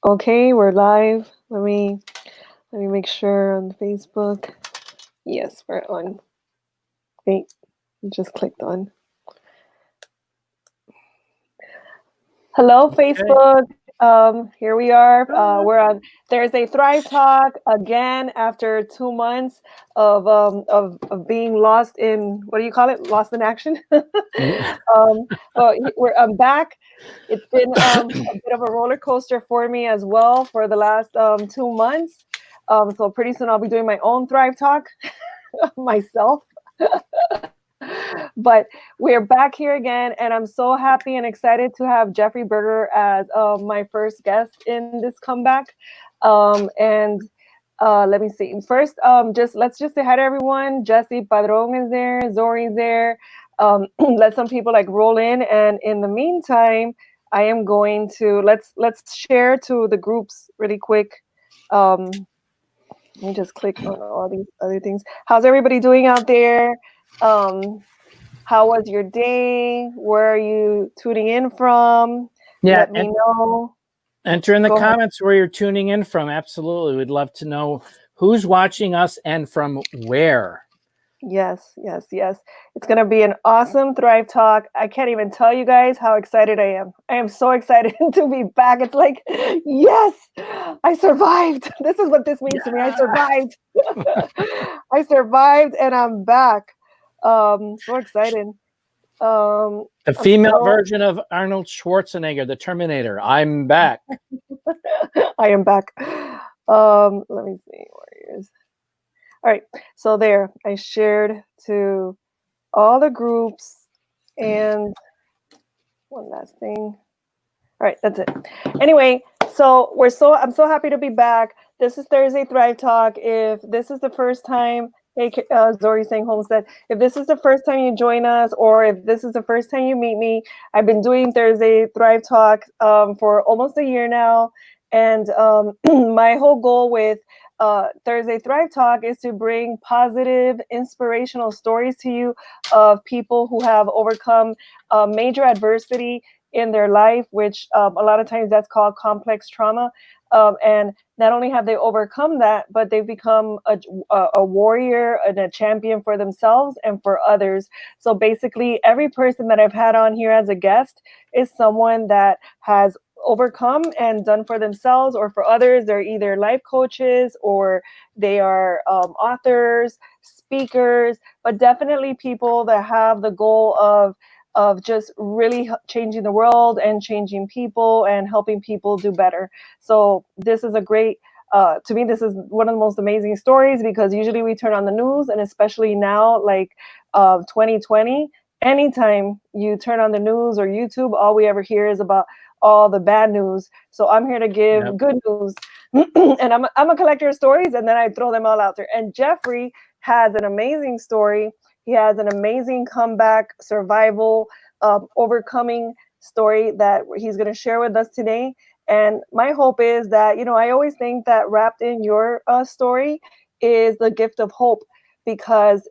Okay, we're live. Let me make sure on Facebook. Yes, we're on. Wait, you just clicked on. Hello, Okay. Facebook. Here we are. We're on Thursday Thrive Talk again after 2 months of being lost in, what do you call it? Lost in action. Yeah. But I'm back. It's been a bit of a roller coaster for me as well for the last 2 months. So pretty soon I'll be doing my own Thrive Talk myself. But we're back here again, and I'm so happy and excited to have Jeffrey Berger as my first guest in this comeback. And Let me see. First, let's just say hi to everyone. Jesse Padron is there. Zory's there. Let some people like roll in, and in the meantime, I am going to let's share to the groups really quick. Let me just click on all these other things. How's everybody doing out there? Um, how was your day? Where are you tuning in from? Yeah. Let me know. Enter in the Go ahead. comments where you're tuning in from. Absolutely. We'd love to know who's watching us and from where. Yes, yes, yes. It's going to be an awesome Thrive Talk. I can't even tell you guys how excited I am. I am so excited to be back. It's like, yes, I survived. This is what this means to me. I survived. I survived and I'm back. So excited. The I'm female still version of Arnold Schwarzenegger, the Terminator. I'm back. I am back. Let me see. Warriors. All right. So there, I shared to all the groups, and one last thing. All right, that's it. Anyway, I'm so happy to be back. This is Thursday Thrive Talk. If this is the first time, hey, Zory saying Homestead, if this is the first time you join us, or if this is the first time you meet me, I've been doing Thursday Thrive Talk for almost a year now. And my whole goal with Thursday Thrive Talk is to bring positive, inspirational stories to you of people who have overcome major adversity in their life, which a lot of times that's called complex trauma. And not only have they overcome that, but they've become a warrior and a champion for themselves and for others. So basically, every person that I've had on here as a guest is someone that has overcome and done for themselves or for others. They're either life coaches or they are authors, speakers, but definitely people that have the goal of just really changing the world and changing people and helping people do better. So this is a great, to me, this is one of the most amazing stories, because usually we turn on the news, and especially now, like 2020, anytime you turn on the news or YouTube, all we ever hear is about all the bad news. So I'm here to Yep. give good news. And I'm a collector of stories, and then I throw them all out there. And Jeffrey has an amazing story. He has an amazing comeback, survival, overcoming story that he's going to share with us today. And my hope is that, I always think that wrapped in your story is the gift of hope, because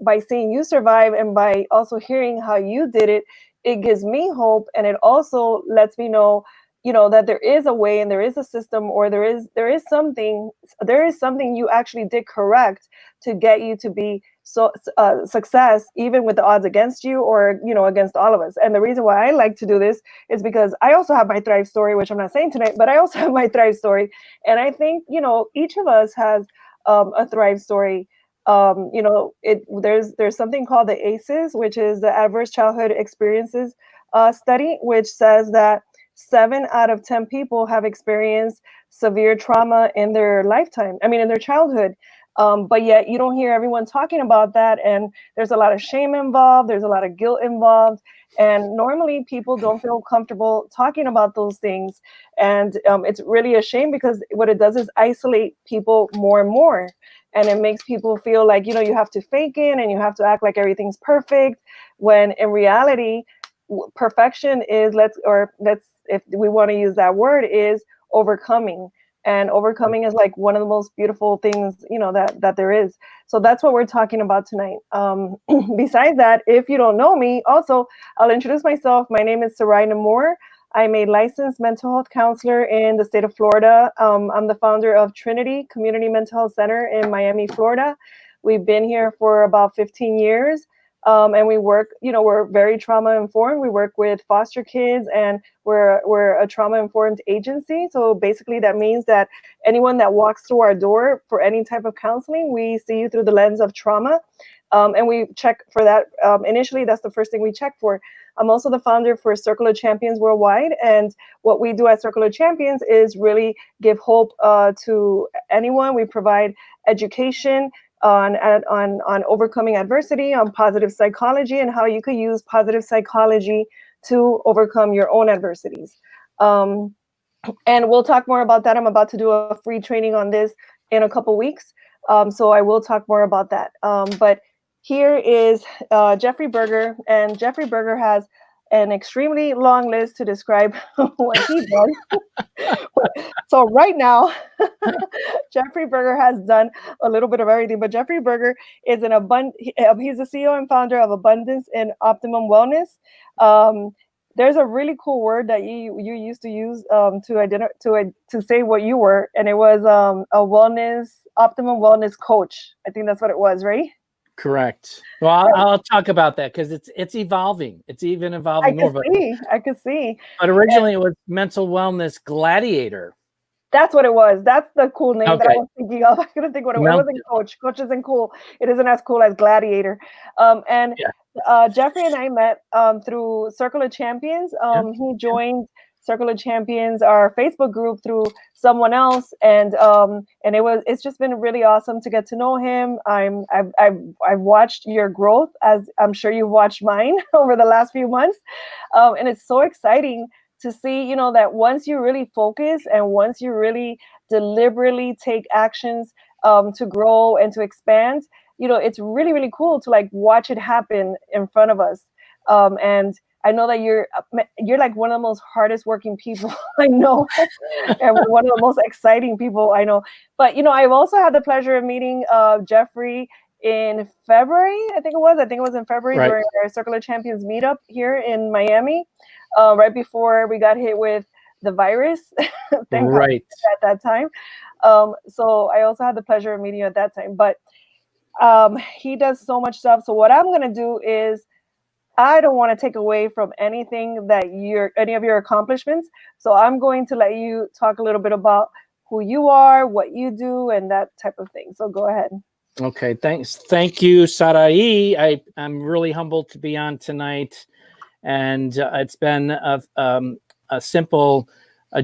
by seeing you survive and by also hearing how you did it, it gives me hope, and it also lets me know, that there is a way and there is a system, or there is something you actually did correct to get you to be so success, even with the odds against you, or against all of us. And the reason why I like to do this is because I also have my Thrive story, which I'm not saying tonight, but I also have my Thrive story. And I think each of us has a Thrive story. There's something called the ACEs, which is the Adverse Childhood Experiences study, which says that 7 out of 10 people have experienced severe trauma in their lifetime. I mean, in their childhood. But yet you don't hear everyone talking about that. And there's a lot of shame involved. There's a lot of guilt involved. And normally people don't feel comfortable talking about those things. And it's really a shame, because what it does is isolate people more and more. And it makes people feel like, you have to fake it and you have to act like everything's perfect. When in reality, perfection is, if we want to use that word, is overcoming. And overcoming is like one of the most beautiful things that there is. So that's what we're talking about tonight. Besides that, if you don't know me, also I'll introduce myself. My name is SARAI NAMMUR. I'm a licensed mental health counselor in the state of Florida. I'm the founder of Trinity Community Mental Health Center in Miami, Florida. We've been here for about 15 years. And we work, we're very trauma informed. We work with foster kids, and we're a trauma informed agency. So basically that means that anyone that walks through our door for any type of counseling, we see you through the lens of trauma. And we check for that. Initially, that's the first thing we check for. I'm also the founder for Circle of Champions Worldwide. And what we do at Circle of Champions is really give hope to anyone. We provide education on overcoming adversity, on positive psychology, and how you could use positive psychology to overcome your own adversities. And we'll talk more about that. I'm about to do a free training on this in a couple weeks. So I will talk more about that. But here is Jeffrey Berger, and Jeffrey Berger has an extremely long list to describe what he does. So right now, Jeffrey Berger has done a little bit of everything, but Jeffrey Berger is he's the CEO and founder of Abundance and Optimum Wellness. There's a really cool word that you used to use to say what you were, and it was a optimum wellness coach. I think that's what it was, right? Correct. Well, I'll talk about that because it's evolving. It's even evolving more. I could see. But originally it was mental wellness gladiator. That's what it was. That's the cool name that I was thinking of. I couldn't think what it was. It wasn't coach. Coach isn't cool. It isn't as cool as gladiator. Jeffrey and I met through Circle of Champions. He joined Circle of Champions, our Facebook group, through someone else, and it's just been really awesome to get to know him. I've watched your growth, as I'm sure you've watched mine over the last few months, and it's so exciting to see, that once you really focus and once you really deliberately take actions to grow and to expand, it's really, really cool to like watch it happen in front of us. And I know that you're like one of the most hardest working people I know, and one of the most exciting people I know. But, I've also had the pleasure of meeting Jeffrey in February. I think it was in February, right, during our Circle of Champions meetup here in Miami. Right before we got hit with the virus, thank God at that time. So I also had the pleasure of meeting you at that time. But he does so much stuff. So what I'm going to do is, I don't want to take away from anything that any of your accomplishments. So I'm going to let you talk a little bit about who you are, what you do, and that type of thing. So go ahead. Okay, thanks. Thank you, SARAI. I'm really humbled to be on tonight. And it's been a simple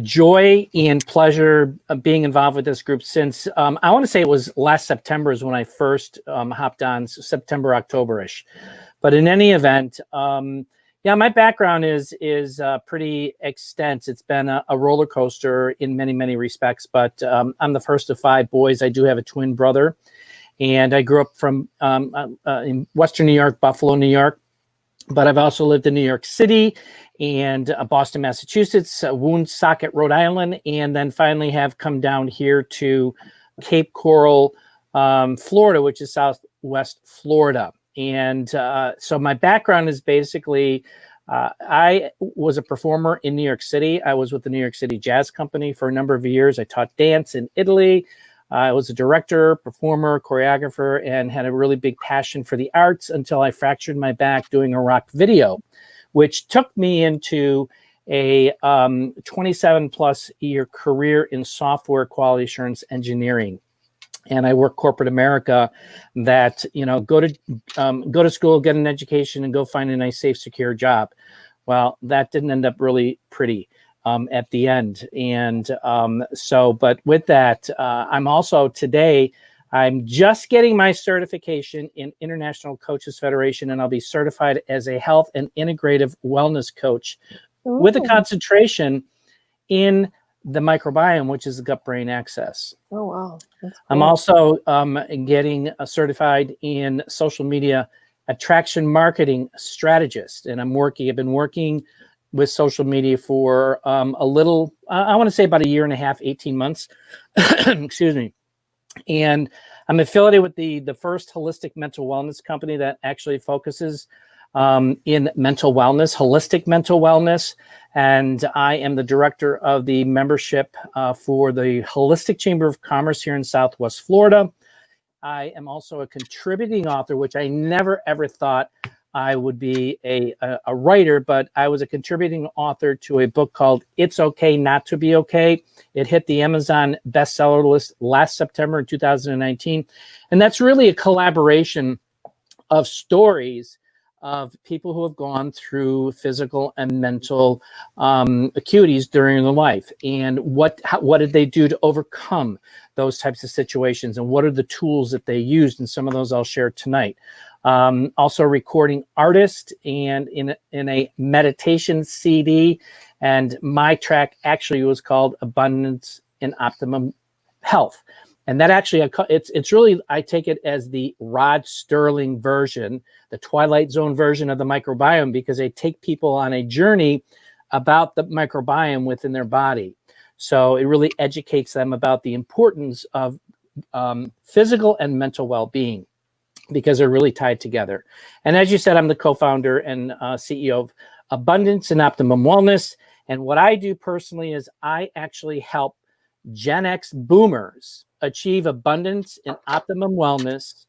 joy and pleasure of being involved with this group since I want to say it was last September is when I first hopped on, September, October-ish. But in any event, my background is pretty extensive. It's been a roller coaster in many, many respects. But I'm the first of 5 boys. I do have a twin brother, and I grew up from in Western New York, Buffalo, New York. But I've also lived in New York City and Boston, Massachusetts, Woonsocket, Rhode Island, and then finally have come down here to Cape Coral, Florida, which is Southwest Florida. And so my background is basically, I was a performer in New York City. I was with the New York City Jazz Company for a number of years. I taught dance in Italy. I was a director, performer, choreographer, and had a really big passion for the arts until I fractured my back doing a rock video, which took me into a 27-plus year career in software quality assurance engineering. And I work corporate America that, go to school, get an education, and go find a nice, safe, secure job. Well, that didn't end up really pretty at the end. And but with that, I'm just getting my certification in International Coaches Federation, and I'll be certified as a health and integrative wellness coach with a concentration in the microbiome, which is the gut-brain axis. Oh, wow. That's cool. I'm also getting certified in social media attraction marketing strategist, and I've been working with social media for a little, I want to say about a year and a half, 18 months, excuse me. And I'm affiliated with the first holistic mental wellness company that actually focuses in mental wellness, holistic mental wellness. And I am the director of the membership for the Holistic Chamber of Commerce here in Southwest Florida. I am also a contributing author, which I never, ever thought I would be a writer, but I was a contributing author to a book called It's Okay Not to Be Okay. It hit the Amazon bestseller list last September in 2019. And that's really a collaboration of stories of people who have gone through physical and mental acuities during their life, and what did they do to overcome those types of situations, and what are the tools that they used, and some of those I'll share tonight. Also recording artist, and in a meditation CD, and my track actually was called Abundance and Optimum Health. And that actually, it's really, I take it as the Rod Sterling version, the Twilight Zone version of the microbiome, because they take people on a journey about the microbiome within their body. So it really educates them about the importance of physical and mental well-being, because they're really tied together. And as you said, I'm the co-founder and CEO of Abundance and Optimum Wellness. And what I do personally is I actually help Gen X boomers achieve abundance and optimum wellness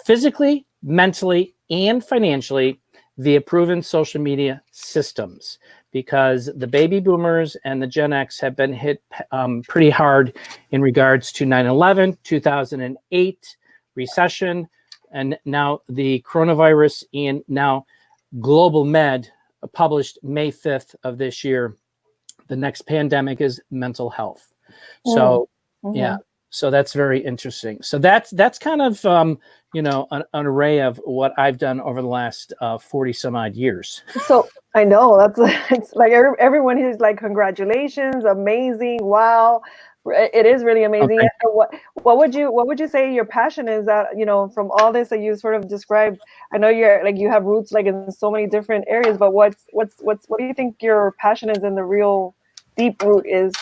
physically, mentally, and financially via proven social media systems, because the baby boomers and the Gen X have been hit pretty hard in regards to 9/11, 2008 recession, and now the coronavirus, and now Global Med published May 5th of this year. The next pandemic is mental health. So yeah, so that's very interesting. So that's kind of an array of what I've done over the last 40 some odd years. So I know it's like everyone is like, congratulations, amazing, wow. It is really amazing. Okay. What would you say your passion is, that from all this that you sort of described? I know you have roots like in so many different areas, but what do you think your passion is, and the real deep root is?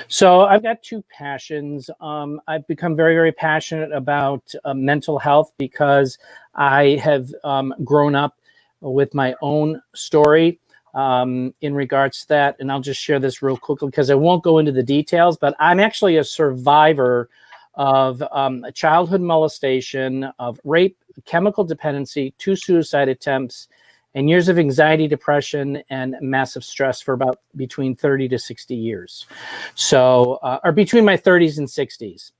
So I've got two passions. I've become very, very passionate about mental health, because I have grown up with my own story in regards to that. And I'll just share this real quickly, because I won't go into the details, but I'm actually a survivor of a childhood molestation, of rape, chemical dependency, 2 suicide attempts, and years of anxiety, depression, and massive stress for about between 30 to 60 years. So, or between my 30s and 60s,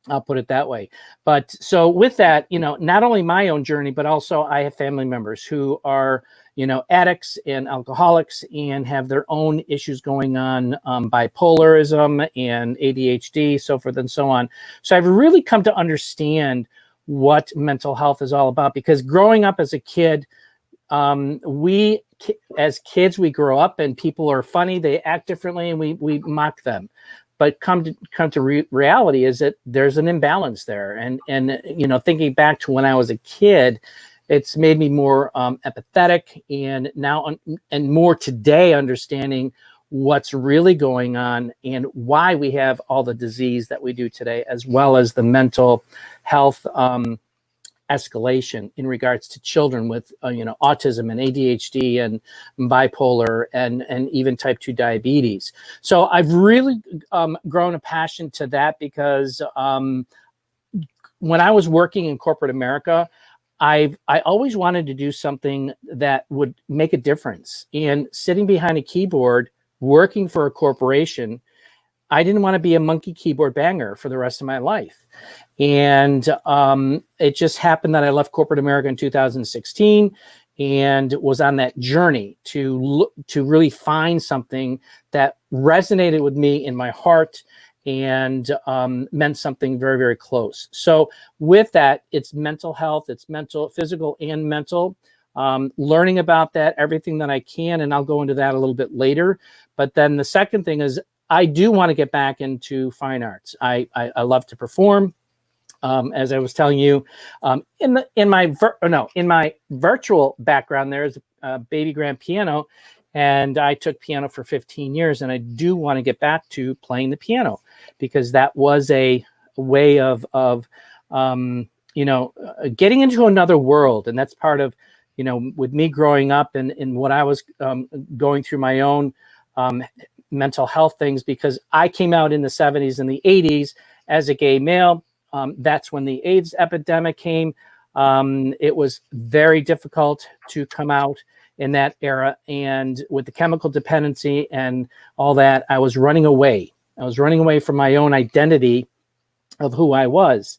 I'll put it that way. But so with that, not only my own journey, but also I have family members who are, addicts and alcoholics, and have their own issues going on, bipolarism and ADHD, so forth and so on. So I've really come to understand what mental health is all about, because growing up as a kid, as kids, we grow up and people are funny, they act differently, and we mock them. But come to reality is that there's an imbalance there. And thinking back to when I was a kid, it's made me more empathetic, and now and more today understanding what's really going on and why we have all the disease that we do today, as well as the mental health escalation in regards to children with autism and ADHD and bipolar and even type 2 diabetes. So I've really grown a passion to that, because when I was working in corporate America, I always wanted to do something that would make a difference. And sitting behind a keyboard, working for a corporation, I didn't want to be a monkey keyboard banger for the rest of my life. And it just happened that I left corporate America in 2016 and was on that journey to really find something that resonated with me in my heart and meant something very, very close. So with that, it's mental health, it's mental, physical and mental, learning about that, everything that I can, and I'll go into that a little bit later. But then the second thing is, I do want to get back into fine arts. I love to perform. As I was telling you, in my virtual background, there's a baby grand piano, and I took piano for 15 years, and I do want to get back to playing the piano, because that was a way of getting into another world. And that's part of, with me growing up and what I was going through my own mental health things, because I came out in the 70s and the 80s as a gay male. That's when the AIDS epidemic came. It was very difficult to come out in that era. And with the chemical dependency and all that, I was running away. I was running away from my own identity of who I was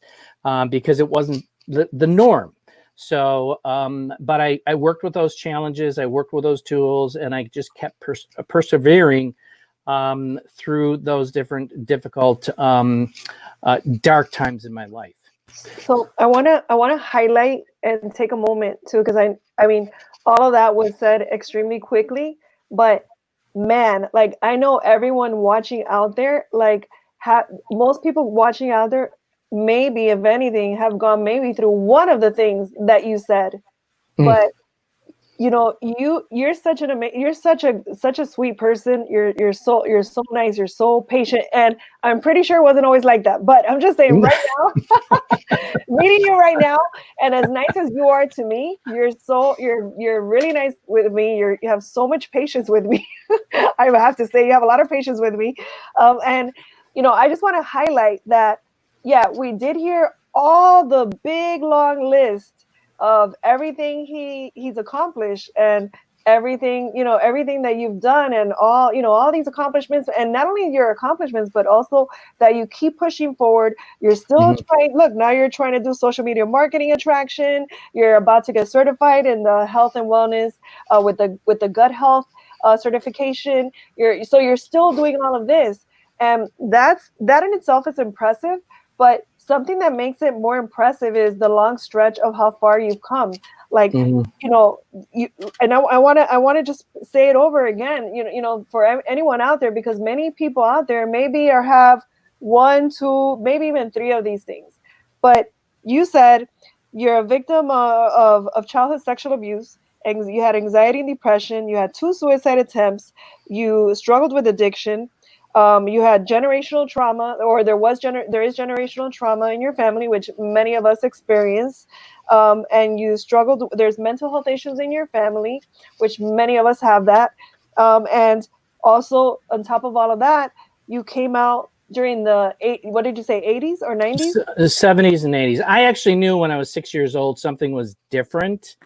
because it wasn't the norm. So, but I worked with those challenges. I worked with those tools, and I just kept persevering through those difficult, dark times in my life. So I wanna highlight and take a moment too, because I mean all of that was said extremely quickly, but man, like I know everyone watching out there, like most people watching out there, maybe if anything, have gone maybe through one of the things that you said, but you're such you're such a sweet person. You're so nice. You're so patient, and I'm pretty sure it wasn't always like that. But I'm just saying right now, meeting you right now, and as nice as you are to me, you're really nice with me. You have so much patience with me. I have to say, you have a lot of patience with me, and I just want to highlight that. Yeah, we did hear all the big long list of everything he's accomplished and everything that you've done, and all these accomplishments, and not only your accomplishments but also that you keep pushing forward. You're still trying. Look, now you're trying to do social media marketing attraction. You're about to get certified in the health and wellness with the gut health certification. You're still doing all of this, and that in itself is impressive. But something that makes it more impressive is the long stretch of how far you've come. Like, and I want to just say it over again, for anyone out there, because many people out there maybe have 1, 2, maybe even 3 of these things. But you said you're a victim of childhood sexual abuse, and you had anxiety and depression. You had 2 suicide attempts. You struggled with addiction. You had generational trauma, or there is generational trauma in your family, which many of us experience. And you struggled. There's mental health issues in your family, which many of us have that. And also on top of all of that, you came out during the 80s or 90s? The 70s and 80s. I actually knew when I was 6 years old something was different,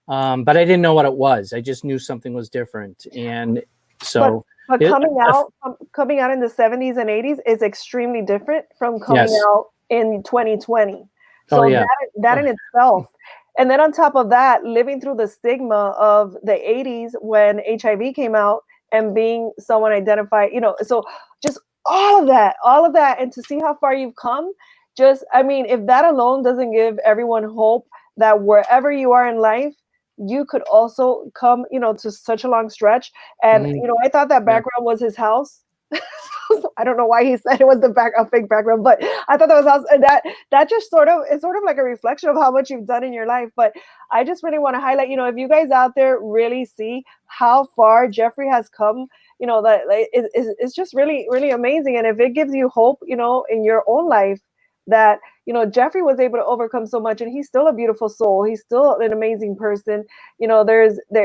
but I didn't know what it was. I just knew something was different, and so. But coming out in the 70s and 80s is extremely different from coming out in 2020. So that in itself. And then on top of that, living through the stigma of the 80s when HIV came out and being someone identified, so just all of that, and to see how far you've come, if that alone doesn't give everyone hope that wherever you are in life, you could also come, to such a long stretch. And, I thought that background was his house. I don't know why he said it was a fake background, but I thought that was house. And that just it's sort of like a reflection of how much you've done in your life. But I just really want to highlight, if you guys out there really see how far Jeffrey has come, that it's just really, really amazing. And if it gives you hope, in your own life, that Jeffrey was able to overcome so much, and he's still a beautiful soul. He's still an amazing person.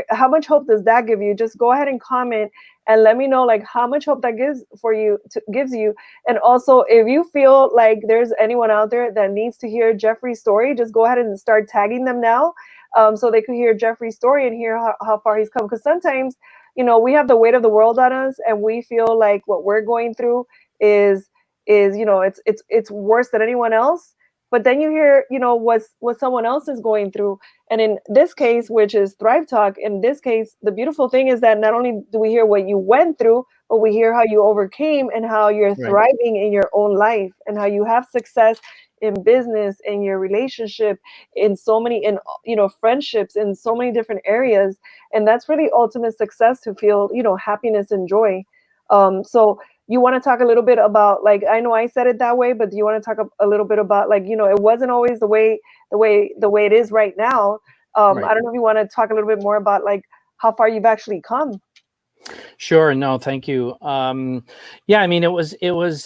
How much hope does that give you? Just go ahead and comment and let me know like how much hope that gives you. And also, if you feel like there's anyone out there that needs to hear Jeffrey's story, just go ahead and start tagging them now, so they could hear Jeffrey's story and hear how far he's come. Because sometimes we have the weight of the world on us, and we feel like what we're going through is it's worse than anyone else. But then you hear what someone else is going through, and in this case, which is Thrive Talk, in this case, the beautiful thing is that not only do we hear what you went through, but we hear how you overcame and how you're thriving in your own life, and how you have success in business, in your relationship, in friendships, in so many different areas. And that's really ultimate success, to feel happiness and joy. So you want to talk a little bit about, like, I know I said it that way, but do you want to talk a little bit about, like, it wasn't always the way it is right now. I don't know if you want to talk a little bit more about like how far you've actually come. Sure. No, thank you. Yeah, I mean, it was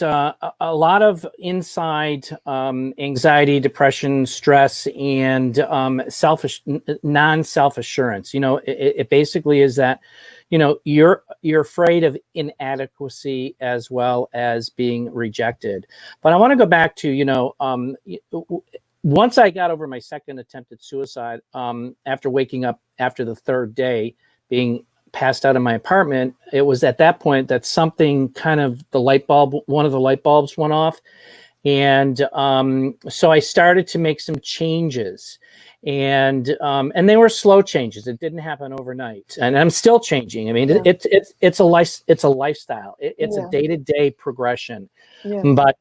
a lot of inside anxiety, depression, stress, and non-self assurance. It basically is that, you're afraid of inadequacy as well as being rejected. But I want to go back to, once I got over my second attempt at suicide, after waking up after the third day, being passed out in my apartment, it was at that point that something kind of one of the light bulbs went off. And so I started to make some changes, and they were slow changes. It didn't happen overnight, and I'm still changing. I mean, Yeah. it's a lifestyle. It's Yeah. a day-to-day progression. Yeah. But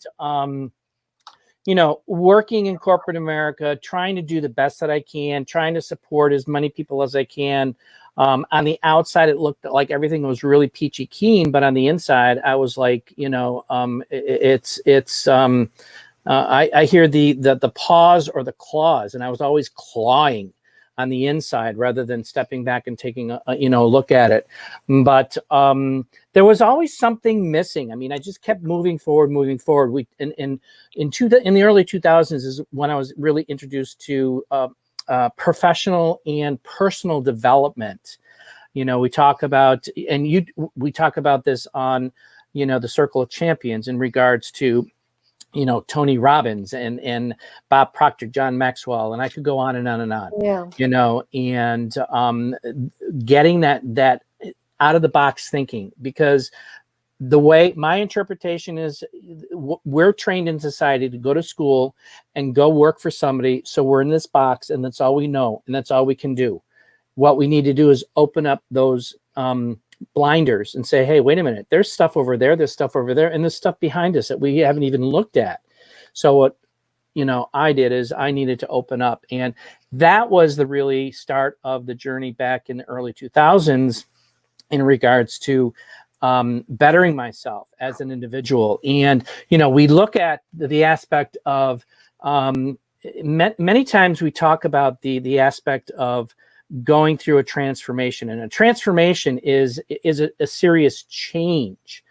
working in corporate America, trying to do the best that I can, trying to support as many people as I can. On the outside, it looked like everything was really peachy keen, but on the inside, I was like, I hear the pause or the claws, and I was always clawing on the inside rather than stepping back and taking a look at it. But there was always something missing. I mean, I just kept moving forward. In the early 2000s is when I was really introduced to professional and personal development. We talk about, we talk about this on, the Circle of Champions in regards to, Tony Robbins and Bob Proctor, John Maxwell, and I could go on and on and on. Yeah. And getting that out of the box thinking, because the way my interpretation is, we're trained in society to go to school and go work for somebody. So we're in this box, and that's all we know, and that's all we can do. What we need to do is open up those blinders and say, hey, wait a minute, there's stuff over there, and there's stuff behind us that we haven't even looked at. So what I did is I needed to open up, and that was the really start of the journey back in the early 2000s in regards to bettering myself as an individual. And, we look at the aspect of, many times we talk about the aspect of going through a transformation, and a transformation is a serious change,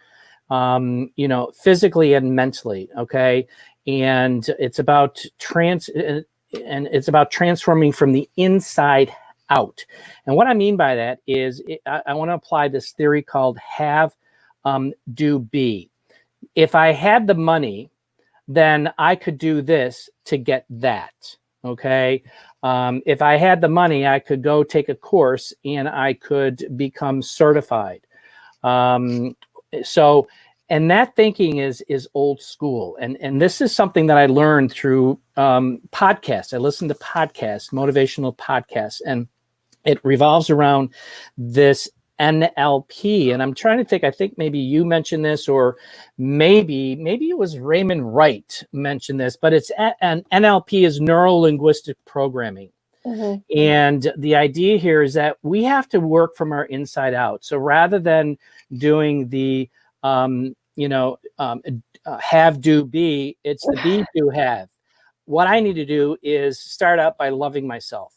physically and mentally. Okay. And it's about transforming from the inside out. And what I mean by that is I want to apply this theory called have, do, be. If I had the money, then I could do this to get that. Okay. If I had the money, I could go take a course and I could become certified. And that thinking is old school. And this is something that I learned through podcasts. I listen to podcasts, motivational podcasts, and it revolves around this NLP. And I'm trying to think, I think maybe you mentioned this, or maybe it was Raymond Wright mentioned this, but it's an NLP is neuro-linguistic programming. Mm-hmm. And the idea here is that we have to work from our inside out. So rather than doing the, have, do, be, it's the be, do, have. What I need to do is start out by loving myself.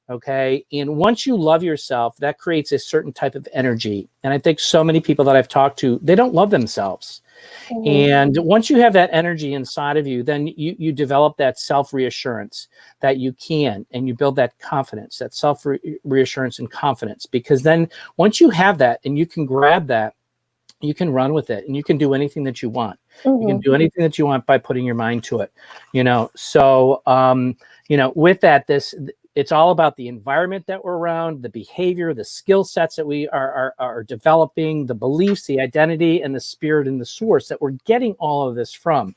Okay. And once you love yourself, that creates a certain type of energy. And I think so many people that I've talked to, they don't love themselves. Mm-hmm. And once you have that energy inside of you, then you develop that self-reassurance that you can, and you build that confidence, that self-reassurance and confidence, because then once you have that and you can grab that, you can run with it, and you can do anything that you want. Mm-hmm. You can do anything that you want by putting your mind to it, So, with that, it's all about the environment that we're around, the behavior, the skill sets that we are developing, the beliefs, the identity, and the spirit and the source that we're getting all of this from.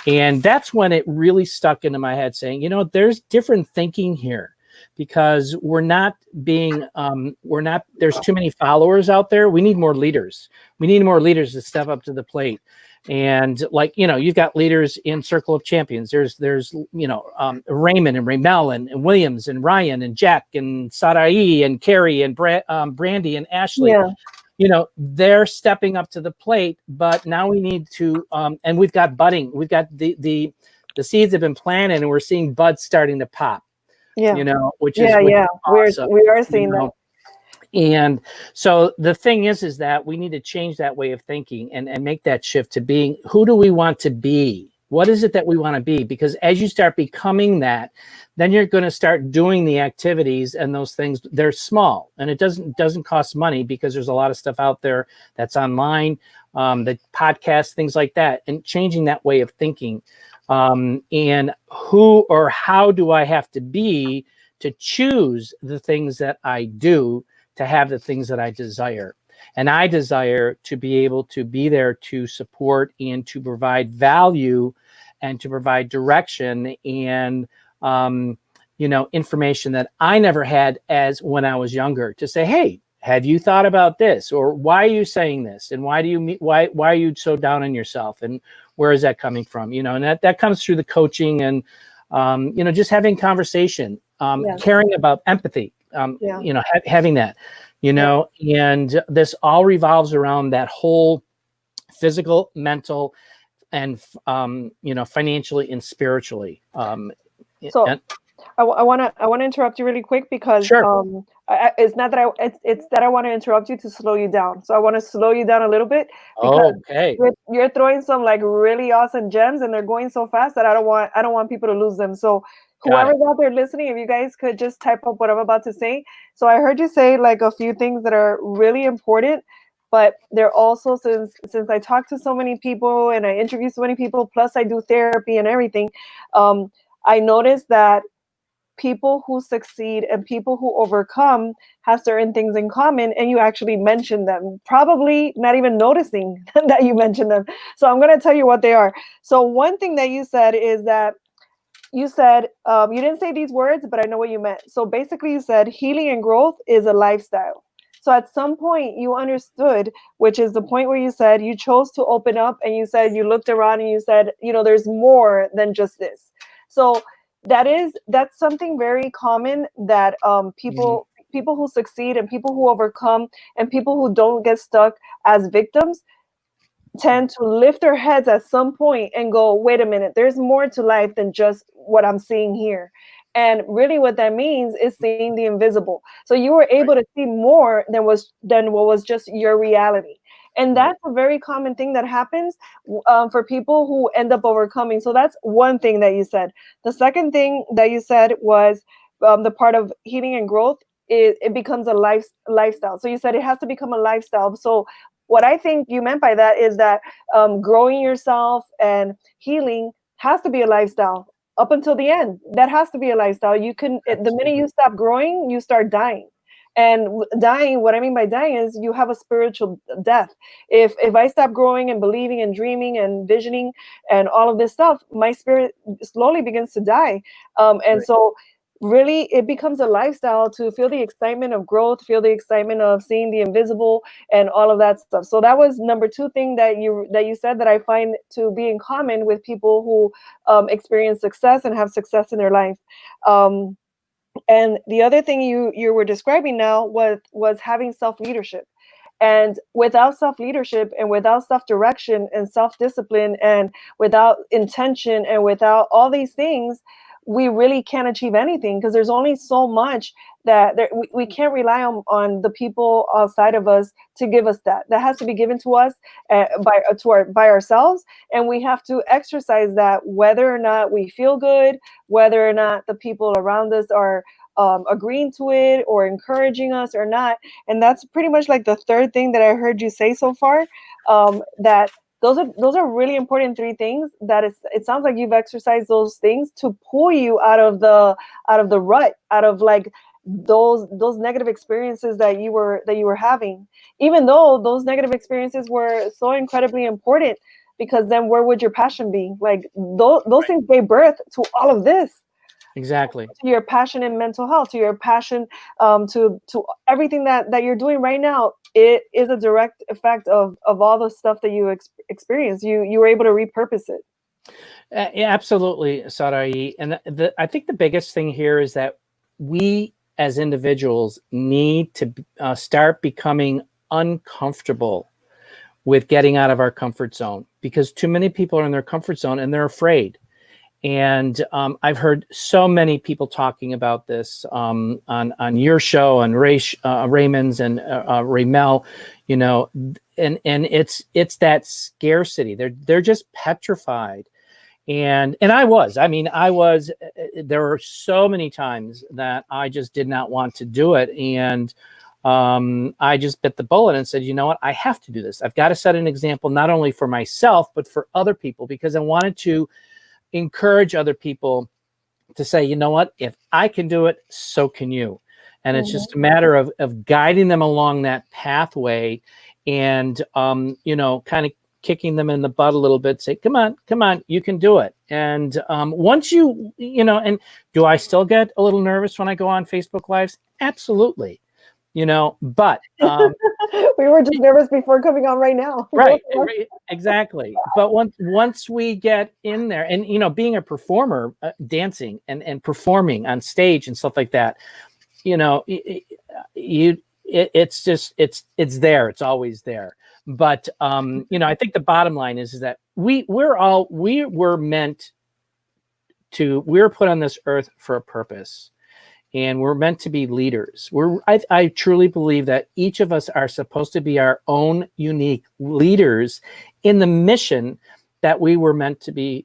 And that's when it really stuck into my head, saying, there's different thinking here, because there's too many followers out there. We need more leaders. We need more leaders to step up to the plate. And you've got leaders in Circle of Champions. There's Raymond and Raymel and Williams and Ryan and Jack and SARAI and Carrie and Brandy and Ashley. Yeah. They're stepping up to the plate, but now we need to, and we've got budding. We've got the seeds have been planted, and we're seeing buds starting to pop. Yeah. Which is awesome. We are seeing that. And so the thing is that we need to change that way of thinking and make that shift to being, who do we want to be? What is it that we want to be? Because as you start becoming that, then you're going to start doing the activities, and those things, they're small, and it doesn't cost money, because there's a lot of stuff out there that's online, the podcasts, things like that, and changing that way of thinking. And who or how do I have to be to choose the things that I do, to have the things that I desire? And I desire to be able to be there to support and to provide value and to provide direction and, information that I never had as when I was younger, to say, hey, have you thought about this? Or why are you saying this? And why are you so down on yourself? And where is that coming from? And that comes through the coaching and, just having conversation, caring about empathy, having that, and this all revolves around that whole physical, mental, and, financially and spiritually. So I want to interrupt you really quick, because sure. it's not that it's that I want to interrupt you to slow you down. So I want to slow you down a little bit, because you're throwing some like really awesome gems, and they're going so fast that I don't want people to lose them. So whoever's out there listening, if you guys could just type up what I'm about to say. So I heard you say like a few things that are really important, but they're also, since I talk to so many people and I interview so many people, plus I do therapy and everything, I noticed that people who succeed and people who overcome have certain things in common, and you actually mentioned them, probably not even noticing that you mentioned them. So I'm going to tell you what they are. So one thing that you said is that you said, you didn't say these words, but I know what you meant. So basically you said healing and growth is a lifestyle. So at some point you understood, which is the point where you said you chose to open up, and you said you looked around and you said, there's more than just this. So that's something very common, that people who succeed and people who overcome and people who don't get stuck as victims tend to lift their heads at some point and go, wait a minute, there's more to life than just what I'm seeing here. And really what that means is seeing the invisible. So you were able to see more than what was just your reality. And that's a very common thing that happens for people who end up overcoming. So that's one thing that you said. The second thing that you said was the part of healing and growth. It becomes a lifestyle. So you said it has to become a lifestyle. So what I think you meant by that is that growing yourself and healing has to be a lifestyle up until the end. That has to be a lifestyle. The minute you stop growing, you start dying. And dying, what I mean by dying is you have a spiritual death. If I stop growing and believing and dreaming and visioning and all of this stuff, my spirit slowly begins to die. So really it becomes a lifestyle to feel the excitement of growth, feel the excitement of seeing the invisible and all of that stuff. So that was number two thing that you said that I find to be in common with people who experience success and have success in their life. And the other thing you were describing now was having self-leadership. And without self-leadership and without self-direction and self-discipline and without intention and without all these things, we really can't achieve anything, because there's only so much that we can't rely on the people outside of us to give us that. That has to be given to us by ourselves, and we have to exercise that, whether or not we feel good, whether or not the people around us are agreeing to it or encouraging us or not. And that's pretty much like the third thing that I heard you say so far, that those are really important three things that it sounds like you've exercised those things to pull you out of the rut, out of like those negative experiences that you were having, even though those negative experiences were so incredibly important, because then where would your passion be? Like those things gave birth to all of this. Exactly. To your passion in mental health, to your passion, to everything that you're doing right now. It is a direct effect of all the stuff that you experience. You were able to repurpose it. Yeah, absolutely, Sarai. And I think the biggest thing here is that we as individuals need to start becoming uncomfortable with getting out of our comfort zone, because too many people are in their comfort zone and they're afraid. And I've heard so many people talking about this on your show, on Raymond's and Raymel, you know, and it's that scarcity. They're just petrified. And I was, there were so many times that I just did not want to do it. And I just bit the bullet and said, you know what, I have to do this. I've got to set an example, not only for myself, but for other people, because I wanted to encourage other people to say, you know what, if I can do it, so can you. And it's just a matter of guiding them along that pathway and, you know, kind of kicking them in the butt a little bit, say, come on, you can do it. And once you know, and do I still get a little nervous when I go on Facebook Lives? Absolutely. You know, but we were just nervous before coming on right now. Right, exactly. But once we get in there, and you know, being a performer, dancing and performing on stage and stuff like that, you know, it's just it's there. It's always there. But you know, I think the bottom line is that we were meant to. We were put on this earth for a purpose. And we're meant to be leaders. I truly believe that each of us are supposed to be our own unique leaders in the mission that we were meant to be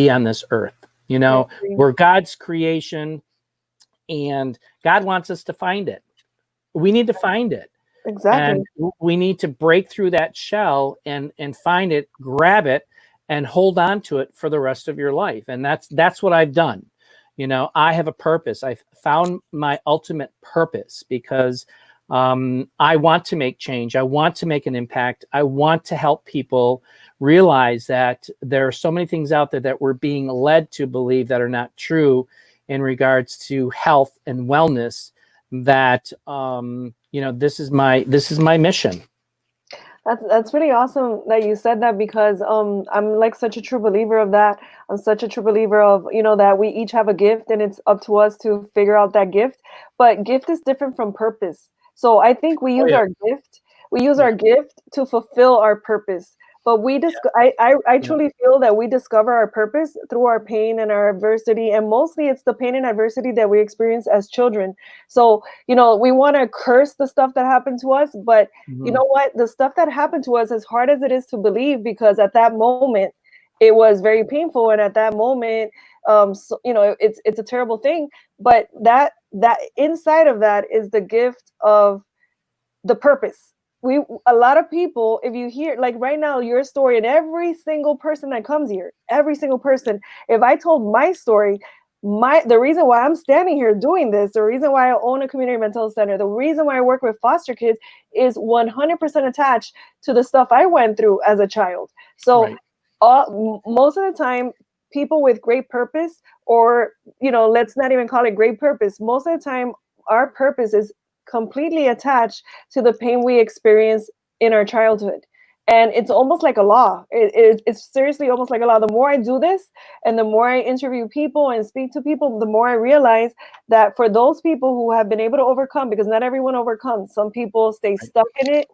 on this earth. You know, we're God's creation, and God wants us to find it. We need to find it. Exactly. And we need to break through that shell and find it, grab it, and hold on to it for the rest of your life. And that's what I've done. You know, I have a purpose. I've found my ultimate purpose because I want to make change. I want to make an impact. I want to help people realize that there are so many things out there that we're being led to believe that are not true in regards to health and wellness. That you know, this is my mission. That's really awesome that you said that, because I'm like such a true believer of that. I'm such a true believer of, you know, that we each have a gift and it's up to us to figure out that gift. But gift is different from purpose. So I think we use our gift to fulfill our purpose. But I truly feel that we discover our purpose through our pain and our adversity, and mostly it's the pain and adversity that we experience as children. So, you know, we want to curse the stuff that happened to us, but you know what? The stuff that happened to us, as hard as it is to believe, because at that moment it was very painful, and at that moment, so, you know, it's a terrible thing. But that inside of that is the gift of the purpose. A lot of people, if you hear, like right now, your story, and every single person that comes here, every single person, if I told my story, the reason why I'm standing here doing this, the reason why I own a community mental health center, the reason why I work with foster kids is 100% attached to the stuff I went through as a child. So most of the time, people with great purpose, or, you know, let's not even call it great purpose. Most of the time, our purpose is completely attached to the pain we experience in our childhood. And it's almost like a law. It's seriously almost like a law. The more I do this and the more I interview people and speak to people, the more I realize that for those people who have been able to overcome, because not everyone overcomes, some people stay stuck in it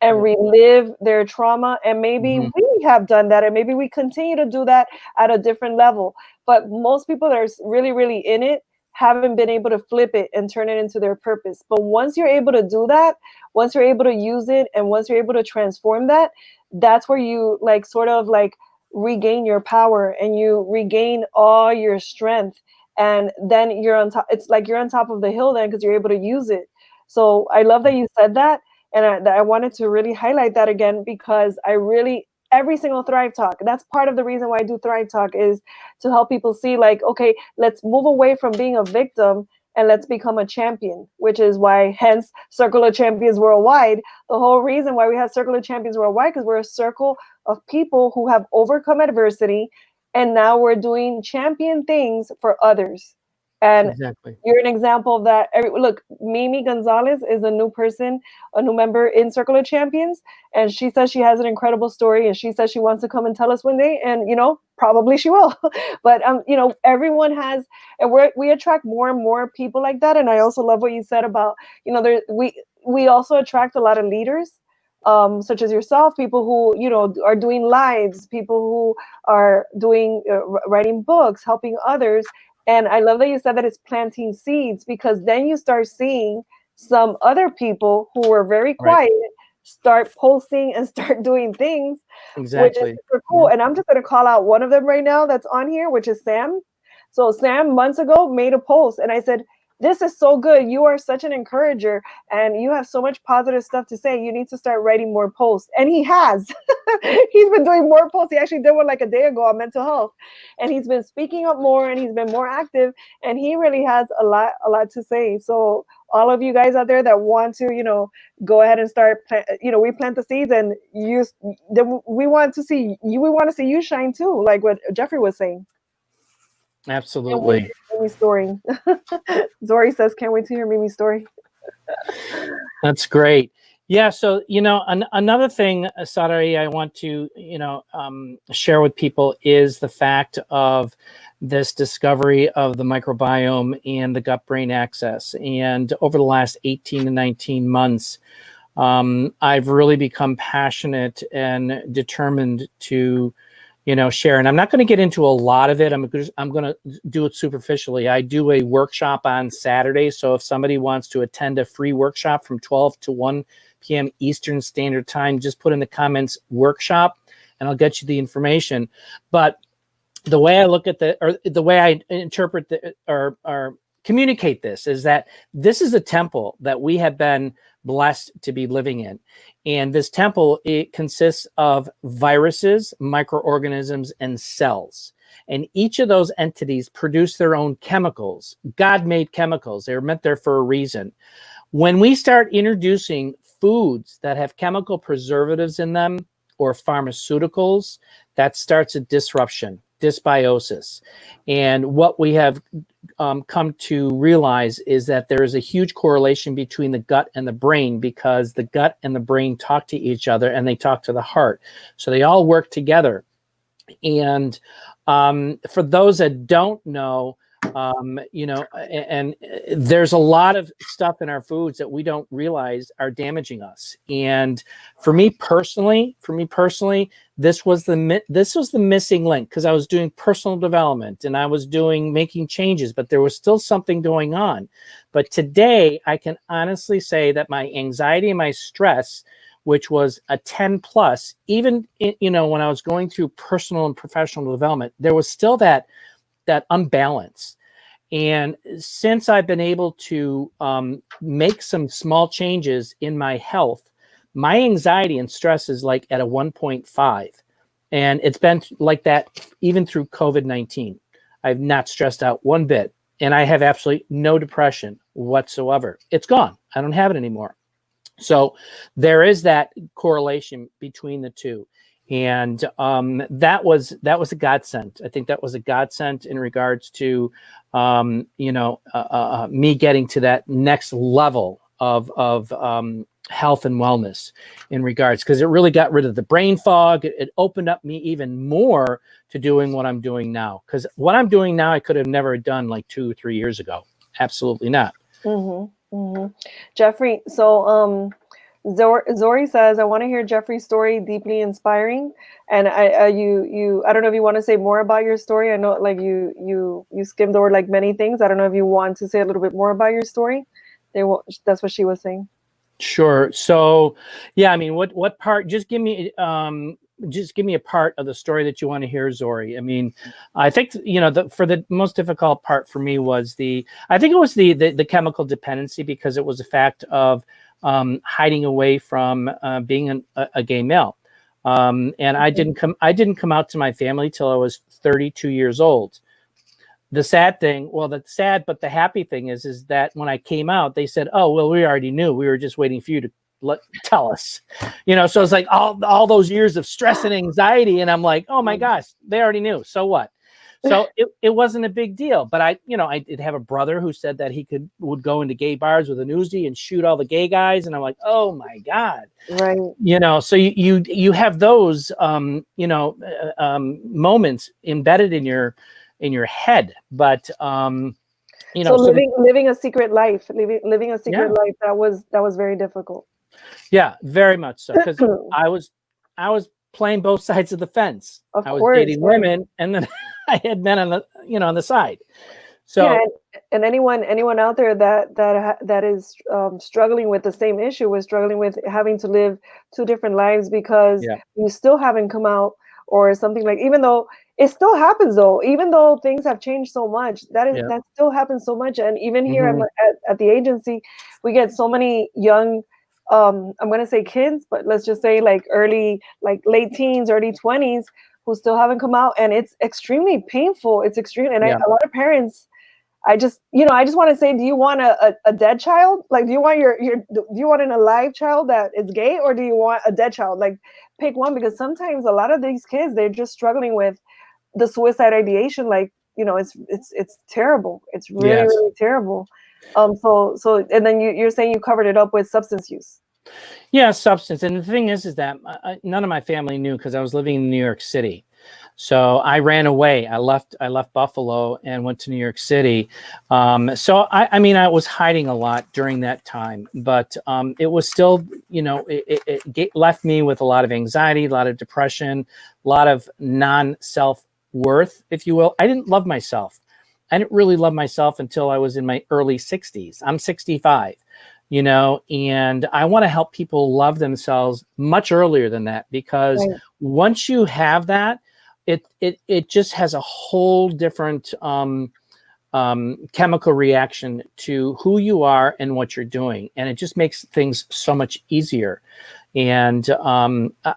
and relive their trauma. And maybe we have done that, and maybe we continue to do that at a different level. But most people that are really, really in it haven't been able to flip it and turn it into their purpose. But once you're able to do that, once you're able to use it, and once you're able to transform that, that's where you like sort of like regain your power and you regain all your strength. And then you're on top. It's like you're on top of the hill then, because you're able to use it. So I love that you said that. And I wanted to really highlight that again, because every single Thrive Talk, that's part of the reason why I do Thrive Talk, is to help people see, like, okay, let's move away from being a victim and let's become a champion, which is why, hence, Circle of Champions Worldwide. The whole reason why we have Circle of Champions Worldwide, because we're a circle of people who have overcome adversity, and now we're doing champion things for others. And you're an example of that. Look, Mimi Gonzalez is a new person, a new member in Circle of Champions, and she says she has an incredible story, and she says she wants to come and tell us one day, and, you know, probably she will. But you know, everyone has, and we attract more and more people like that. And I also love what you said about, you know, we also attract a lot of leaders. such as yourself, people who, you know, are doing lives, people who are doing writing books, helping others. And I love that you said that it's planting seeds, because then you start seeing some other people who were very Right. quiet start posting and start doing things, which is Exactly. super cool. And I'm just going to call out one of them right now that's on here, which is Sam. So Sam months ago made a post, and I said, this is so good. You are such an encourager, and you have so much positive stuff to say. You need to start writing more posts. And he has. He's been doing more posts. He actually did one like a day ago on mental health. And he's been speaking up more, and he's been more active, and he really has a lot to say. So all of you guys out there that want to, you know, go ahead and start, we plant the seeds, and we want to see you. We want to see you shine too, like what Jeffrey was saying. Absolutely. Mimi's story. Zory says, "Can't wait to hear Mimi's story." That's great. Yeah. So, you know, another thing, Sarai, I want to, share with people is the fact of this discovery of the microbiome and the gut-brain axis. And over the last 18 to 19 months, I've really become passionate and determined to, share. And I'm not going to get into a lot of it. I'm going to do it superficially. I do a workshop on Saturday. So if somebody wants to attend a free workshop from 12 to 1 p.m. Eastern Standard Time, just put in the comments workshop and I'll get you the information. But the way I look at the way I interpret or communicate this is that this is a temple that we have been blessed to be living in. And this temple, it consists of viruses, microorganisms, and cells. And each of those entities produce their own chemicals. God made chemicals. They're meant there for a reason. When we start introducing foods that have chemical preservatives in them or pharmaceuticals, that starts a disruption, dysbiosis. And what we have come to realize is that there is a huge correlation between the gut and the brain, because the gut and the brain talk to each other and they talk to the heart. So they all work together. And for those that don't know, and there's a lot of stuff in our foods that we don't realize are damaging us. And for me personally, this was the missing link, because I was doing personal development and I was making changes, but there was still something going on. But today I can honestly say that my anxiety and my stress, which was a 10 plus, even, when I was going through personal and professional development, there was still that unbalance. And since I've been able to make some small changes in my health, my anxiety and stress is like at a 1.5. And it's been like that even through COVID-19. I've not stressed out one bit. And I have absolutely no depression whatsoever. It's gone. I don't have it anymore. So there is that correlation between the two. And that was a godsend. I think that was a godsend in regards to, me getting to that next level of health and wellness in regards, because it really got rid of the brain fog. It opened up me even more to doing what I'm doing now. Because what I'm doing now, I could have never done like 2 or 3 years ago. Absolutely not. Mm-hmm, mm-hmm. Jeffrey, so Zory says, I want to hear Jeffrey's story, deeply inspiring. And I don't know if you want to say more about your story. I know like you skimmed over like many things. I don't know if you want to say a little bit more about your story. That's what she was saying. Sure. So, yeah, I mean, what part? Just give me a part of the story that you want to hear, Zory. I mean, I think for the most difficult part for me was the chemical dependency, because it was a fact of hiding away from being a gay male, and I didn't come out to my family till I was 32 years old. The sad thing, but the happy thing is that when I came out, they said, "Oh, well, we already knew. We were just waiting for you to tell us." So it's like all those years of stress and anxiety, and I'm like, "Oh my gosh, they already knew. So what?" So it wasn't a big deal. But I did have a brother who said that he would go into gay bars with an Uzi and shoot all the gay guys, and I'm like, "Oh my God!" Right. So you have those moments embedded in your head, but so living a secret life, living a secret life, that was very difficult. Yeah, very much so. Because I was playing both sides of the fence. Of I was course, dating right. women, and then I had men on the on the side. Yeah, So and anyone out there that is struggling with the same issue, was struggling with having to live two different lives because yeah, you still haven't come out or something, like, even though it still happens, though, even though things have changed so much, yeah, that still happens so much. And even here hmm at the agency, we get so many young, I'm gonna say kids, but let's just say like late teens, early 20s, who still haven't come out, and it's extremely painful. It's extreme, and yeah, a lot of parents, I just want to say, do you want a dead child? Like, do you want do you want an alive child that is gay, or do you want a dead child? Like, pick one, because sometimes a lot of these kids, they're just struggling with the suicide ideation. Like, it's terrible. It's really, yes. really terrible. And then you're saying you covered it up with substance use. Yeah, substance. And the thing is that none of my family knew because I was living in New York City. So I ran away. I left Buffalo and went to New York City. So I mean, I was hiding a lot during that time, but it was still, left me with a lot of anxiety, a lot of depression, a lot of non-self-worth, if you will. I didn't love myself. I didn't really love myself until I was in my early 60s. I'm 65. And I want to help people love themselves much earlier than that, because Right. once you have that, it just has a whole different chemical reaction to who you are and what you're doing, and it just makes things so much easier. And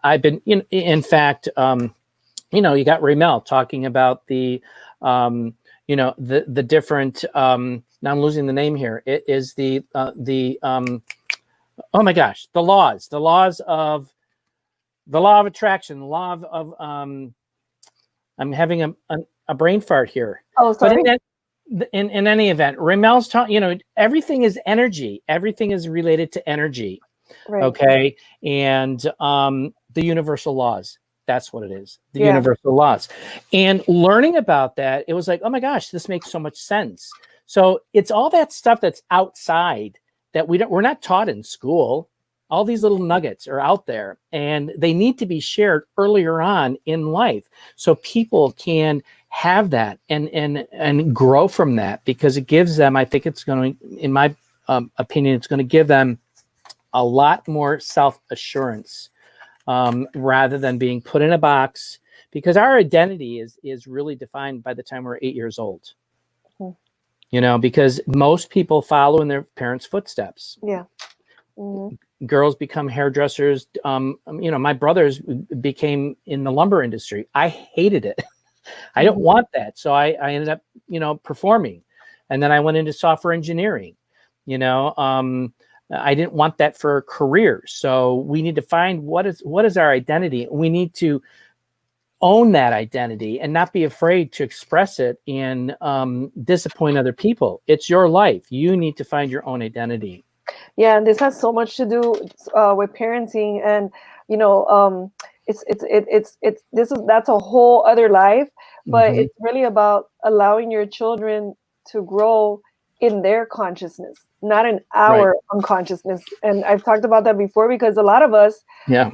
I've been, in fact, you got Raymond talking about the the different. Now I'm losing the name here. It is the oh my gosh, the law of attraction, the law of I'm having a brain fart here. Oh, But sorry. in any event, Ramel's talking, everything is energy. Everything is related to energy. Right. Okay. And the universal laws. That's what it is. The Yeah. universal laws. And learning about that, it was like, oh my gosh, this makes so much sense. So it's all that stuff that's outside that we're not taught in school. All these little nuggets are out there, and they need to be shared earlier on in life so people can have that and grow from that, because it gives them, I think it's going to, in my opinion, it's going to give them a lot more self-assurance rather than being put in a box, because our identity is really defined by the time we're 8 years old. Because most people follow in their parents' footsteps. Yeah. Mm-hmm. Girls become hairdressers. My brothers became in the lumber industry. I hated it. I don't want that. So I ended up, performing. And then I went into software engineering. I didn't want that for a career. So we need to find what is our identity. We need to own that identity and not be afraid to express it and disappoint other people. It's your life. You need to find your own identity. Yeah, and this has so much to do with parenting, and that's a whole other life, but Mm-hmm. it's really about allowing your children to grow in their consciousness, not in Right. our unconsciousness. And I've talked about that before, because a lot of us, Yeah.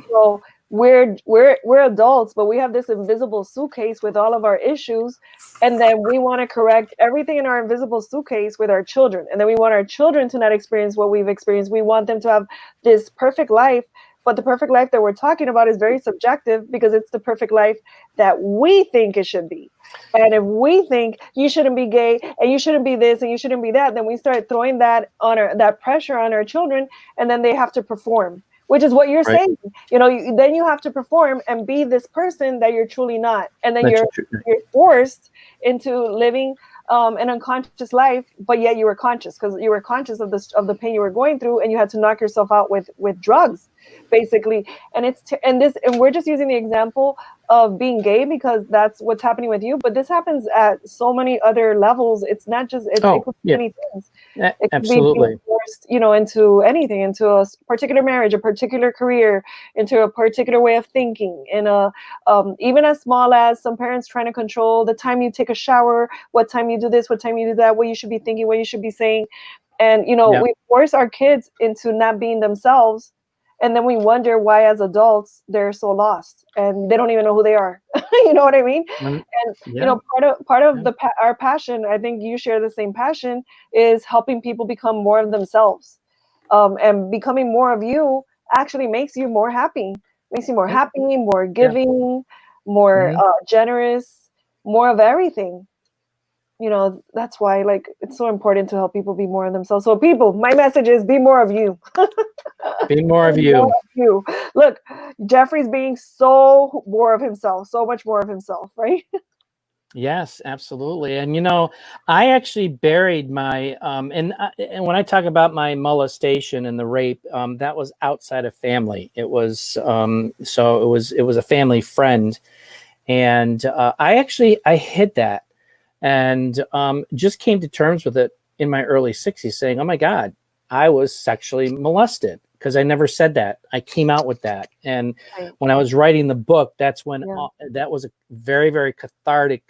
we're adults, but we have this invisible suitcase with all of our issues, and then we want to correct everything in our invisible suitcase with our children, and then we want our children to not experience what we've experienced. We want them to have this perfect life, but the perfect life that we're talking about is very subjective, because it's the perfect life that we think it should be. And if we think you shouldn't be gay and you shouldn't be this and you shouldn't be that, then we start throwing that pressure on our children, and then they have to perform, which is what you're Right. saying. Then you have to perform and be this person that you're truly not, and then you're forced into living an unconscious life, but yet you were conscious, because you were conscious of the pain you were going through, and you had to knock yourself out with drugs, basically. And and we're just using the example of being gay because that's what's happening with you, but this happens at so many other levels. It's not just it could be many things. It could be being forced, into anything, into a particular marriage, a particular career, into a particular way of thinking, in even as small as some parents trying to control the time you take a shower, what time you do this, what time you do that, what you should be thinking, what you should be saying. And we force our kids into not being themselves, and then we wonder why as adults they're so lost and they don't even know who they are. You know what I mean? And you Yeah. know, part of our passion, I think you share the same passion, is helping people become more of themselves. And becoming more of you actually makes you more happy, makes you more happy, more giving, more generous, more of everything. You know, that's why, like, it's so important to help people be more of themselves. So people, my message is be more of you. Be more of Be you. more of you. Look, Jeffrey's being so more of himself, so much more of himself, right? Yes, absolutely. And you know, I actually buried my and when I talk about my molestation and the rape, that was outside of family. It was so it was a family friend, and I hid that, and just came to terms with it in my early 60s, saying, "Oh my God, I was sexually molested." Because I never said that. I came out with that. And Right. when I was writing the book, that's when Yeah. that was a very, very cathartic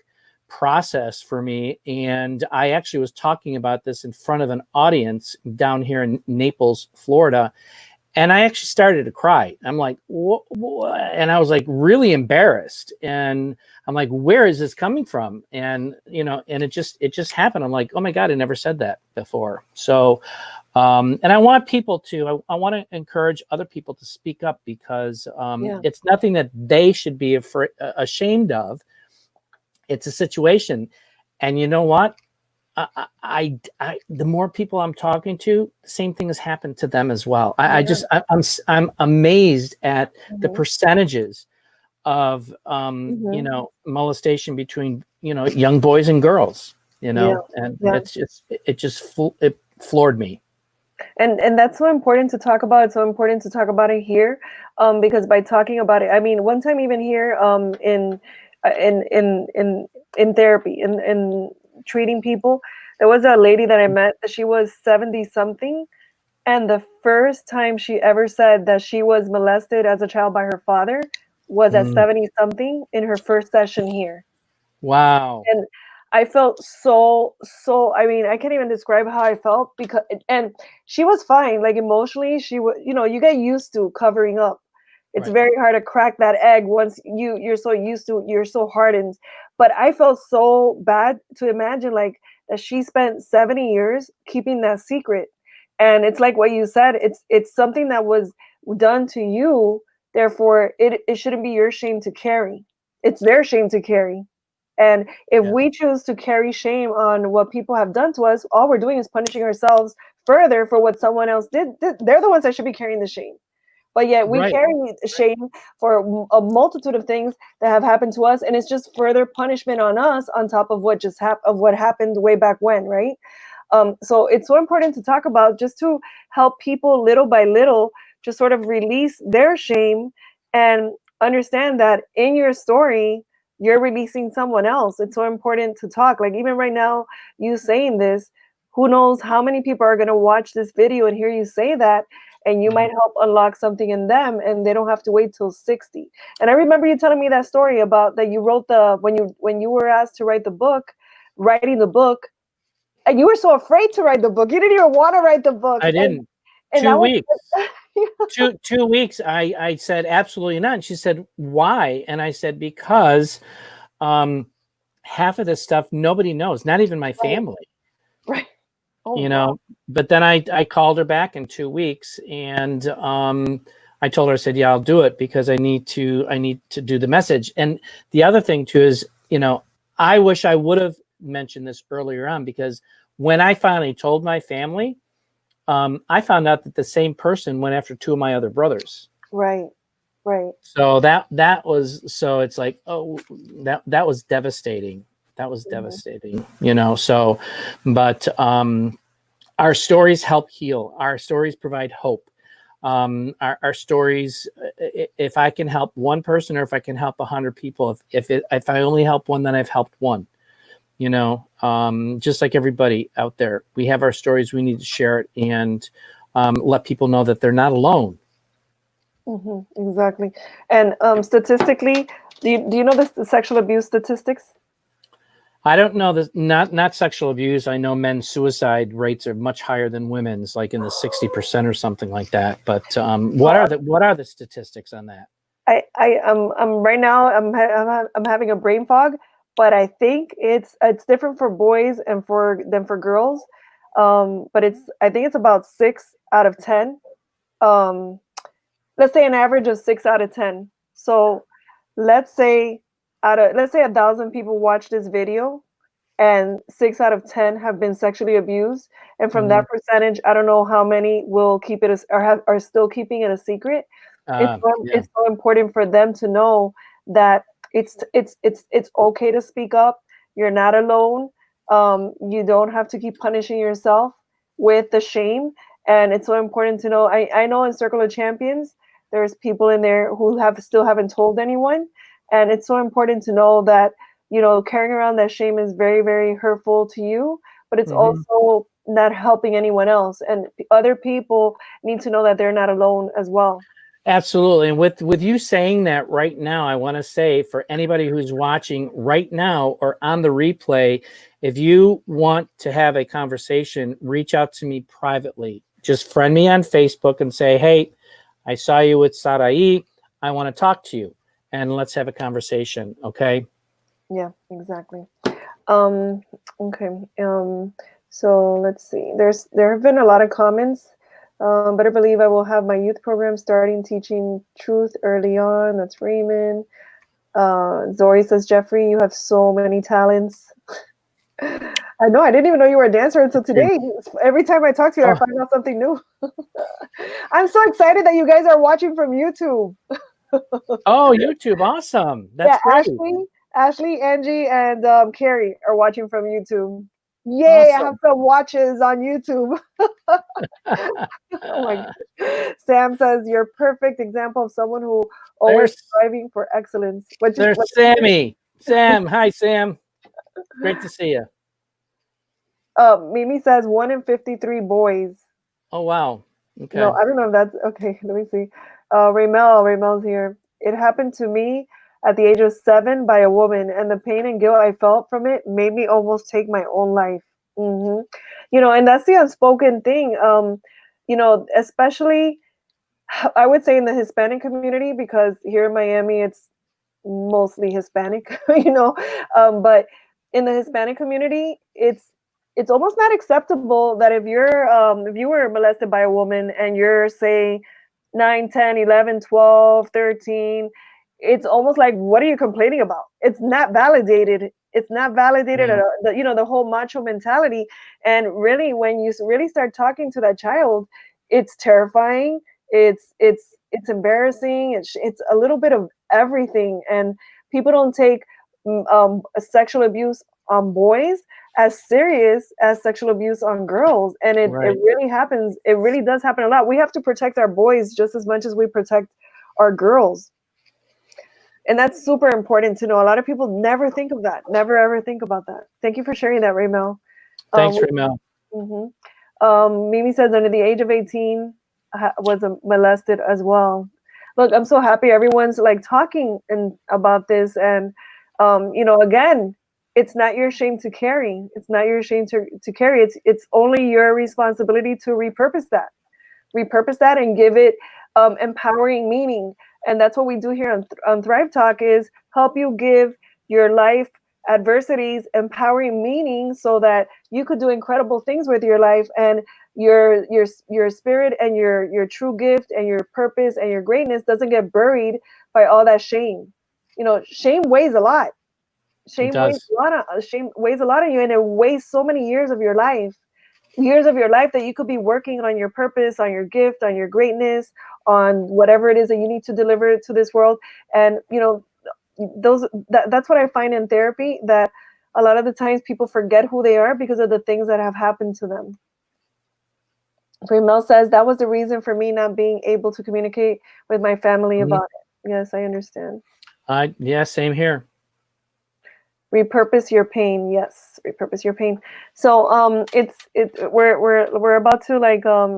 process for me. And I actually was talking about this in front of an audience down here in Naples, Florida. And I actually started to cry. I'm like, what? And I was like really embarrassed. And I'm like, where is this coming from? And, you know, and it just happened. I'm like, oh my God, I never said that before. So, and I want people to, I want to encourage other people to speak up, because it's nothing that they should be ashamed of. It's a situation. And you know what? The more people I'm talking to, the same thing has happened to them as well. I'm amazed at the percentages of, you know, molestation between, you know, young boys and girls, you know, and it floored me. And that's so important to talk about. It's so important to talk about it here, because by talking about it, I mean, one time even here, in therapy, in treating people, there was a lady that I met that she was 70 something, and the first time she ever said that she was molested as a child by her father was at 70 something in her first session here. Wow. And I felt so, I mean, I can't even describe how I felt, because, and she was fine, like emotionally, she was, you know, you get used to covering up. It's very hard to crack that egg once you're so used to, you're so hardened. But I felt so bad to imagine, like, that she spent 70 years keeping that secret. And it's like what you said, it's something that was done to you, therefore it shouldn't be your shame to carry. It's their shame to carry. And if we choose to carry shame on what people have done to us, all we're doing is punishing ourselves further for what someone else did. They're the ones that should be carrying the shame. But yet we carry shame for a multitude of things that have happened to us, and it's just further punishment on us on top of what just of what happened way back when, right? So it's so important to talk about, just to help people little by little just sort of release their shame and understand that in your story, you're releasing someone else. It's so important to talk. Like, even right now, you saying this, who knows how many people are going to watch this video and hear you say that, and you might help unlock something in them, and they don't have to wait till 60. And I remember you telling me that story about that you wrote when you were asked to write the book, writing the book, and you were so afraid to write the book. You didn't even want to write the book. I didn't. And 2 that was weeks. 2 weeks. I said absolutely not. And she said, why? And I said, because half of this stuff nobody knows, not even my family. Right. Oh, you know, but then I called her back in 2 weeks, and I told her, I said, yeah, I'll do it, because I need to do the message. And the other thing too is, you know, I wish I would have mentioned this earlier on, because when I finally told my family, I found out that the same person went after 2 of my other brothers. Right. So that was, so it's like, oh, that was devastating. That was devastating, you know. So, but our stories help heal. Our stories provide hope. Our stories, if I can help one person, or if I can help 100 people, if I only help one, then I've helped one. You know, just like everybody out there, we have our stories. We need to share it and let people know that they're not alone. Exactly. And statistically, do you know the sexual abuse statistics? I don't know this, not sexual abuse. I know men's suicide rates are much higher than women's, like in the 60% or something like that. But what are the statistics on that? I'm right now I'm having a brain fog, but I think it's different for boys and for girls. But I think it's about 6 out of 10. Um, let's say an average of 6 out of 10. So let's say 1,000 people watch this video, and 6 out of 10 have been sexually abused. And from that percentage, I don't know how many will keep it are still keeping it a secret. Yeah. It's so important for them to know that it's okay to speak up. You're not alone. You don't have to keep punishing yourself with the shame. And it's so important to know. I know in Circle of Champions, there's people in there who still haven't told anyone. And it's so important to know that, carrying around that shame is very, very hurtful to you, but it's also not helping anyone else. And other people need to know that they're not alone as well. Absolutely. And with you saying that right now, I want to say for anybody who's watching right now or on the replay, if you want to have a conversation, reach out to me privately. Just friend me on Facebook and say, hey, I saw you with SARAI. I want to talk to you and let's have a conversation. Okay. Yeah, exactly. Okay. So let's see. There have been a lot of comments. But I believe I will have my youth program starting teaching truth early on. That's Raymond. Zory says, Jeffrey, you have so many talents. I know. I didn't even know you were a dancer until today. Every time I talk to you, I find out something new. I'm so excited that you guys are watching from YouTube. Oh, YouTube. Awesome. That's great. Ashley, Angie, and Carrie are watching from YouTube. Yay, awesome. I have some watches on YouTube. Oh my gosh. Sam says, you're a perfect example of someone who always striving for excellence. There's Sammy. Sam. Hi, Sam. Great to see you. Mimi says 1 in 53 boys. Oh, wow. Okay. No, I don't know if that's okay. Let me see. Raymel's here. It happened to me at the age of 7 by a woman, and the pain and guilt I felt from it made me almost take my own life. And that's the unspoken thing. Especially, I would say in the Hispanic community, because here in Miami, it's mostly Hispanic, but in the Hispanic community, it's almost not acceptable that if you were molested by a woman and you're, say, 9, 10, 11, 12, 13, it's almost like, what are you complaining about? It's not validated. It's not validated at all. The whole macho mentality. And really, when you really start talking to that child, it's terrifying. It's embarrassing. It's a little bit of everything. And people don't take sexual abuse on boys as serious as sexual abuse on girls. And it really happens. It really does happen a lot. We have to protect our boys just as much as we protect our girls. And that's super important to know. A lot of people never think of that. Never, ever think about that. Thank you for sharing that, Raymel. Thanks, Raymel. Mimi says under the age of 18 was molested as well. Look, I'm so happy everyone's like talking about this. And, again, it's not your shame to carry. It's not your shame to carry. It's only your responsibility to repurpose that and give it empowering meaning. And that's what we do here on Thrive Talk, is help you give your life adversities empowering meaning so that you could do incredible things with your life, and your spirit and your true gift and your purpose and your greatness doesn't get buried by all that shame. Shame weighs a lot. Shame weighs a lot on you, and it weighs so many years of your life that you could be working on your purpose, on your gift, on your greatness, on whatever it is that you need to deliver to this world. And that's what I find in therapy, that a lot of the times people forget who they are because of the things that have happened to them. Mel says that was the reason for me not being able to communicate with my family about it. Yes, I understand. Yeah, same here. Repurpose your pain. Yes, repurpose your pain. So we're about to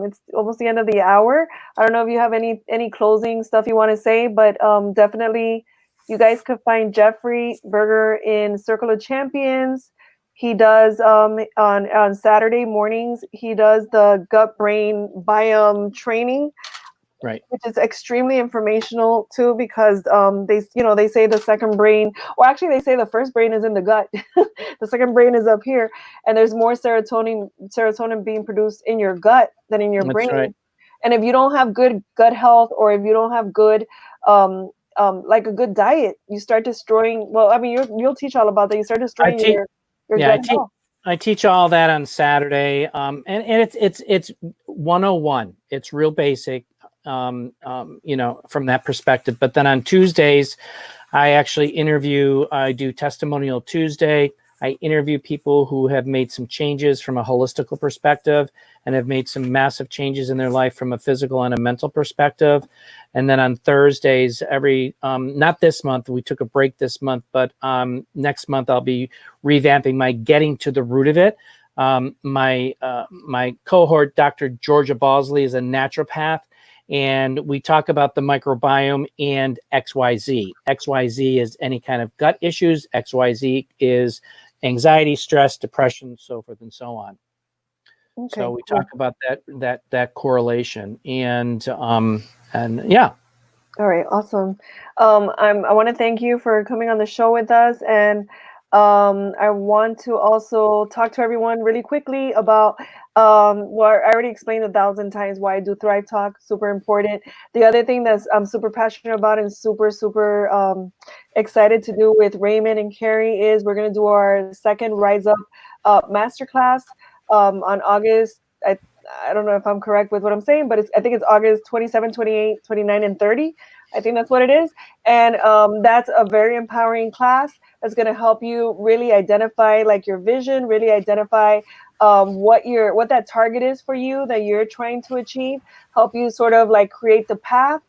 it's almost the end of the hour. I don't know if you have any closing stuff you want to say, but definitely You guys could find Jeffrey Berger in Circle of Champions. He does on Saturday mornings. He does the gut brain biome training, Right. which is extremely informational too, because they say the second brain, or actually they say the first brain is in the gut. The second brain is up here, and there's more serotonin being produced in your gut than in your That's brain. right. And if you don't have good gut health, or if you don't have good like a good diet, you start destroying. Well, I mean, you'll teach all about that. You start destroying your Yeah, gut health. I teach all that on Saturday, and it's 101. It's real basic, you know, from that perspective. But then on Tuesdays, I actually interview. I do Testimonial Tuesday. I interview people who have made some changes from a holistical perspective and have made some massive changes in their life from a physical and a mental perspective. And then on Thursdays, not this month, we took a break this month, but next month I'll be revamping my Getting to the Root of It. My cohort, Dr. Georgia Bosley, is a naturopath, and we talk about the microbiome and XYZ. XYZ is any kind of gut issues. XYZ is anxiety, stress, depression, so forth and so on. Okay, So we cool. talk about that correlation, and yeah. All right, awesome. I want to thank you for coming on the show with us, and I want to also talk to everyone really quickly about well, I already explained 1,000 times why I do Thrive Talk. Super important. The other thing that's I'm super passionate about and super excited to do with Raymond and Carrie is we're gonna do our second Rise Up masterclass on August. I don't know if I'm correct with what I'm saying, but I think it's August 27, 28, 29, and 30. I think that's what it is. And that's a very empowering class that's going to help you really identify like your vision, really identify what that target is for you that you're trying to achieve, help you sort of like create the path.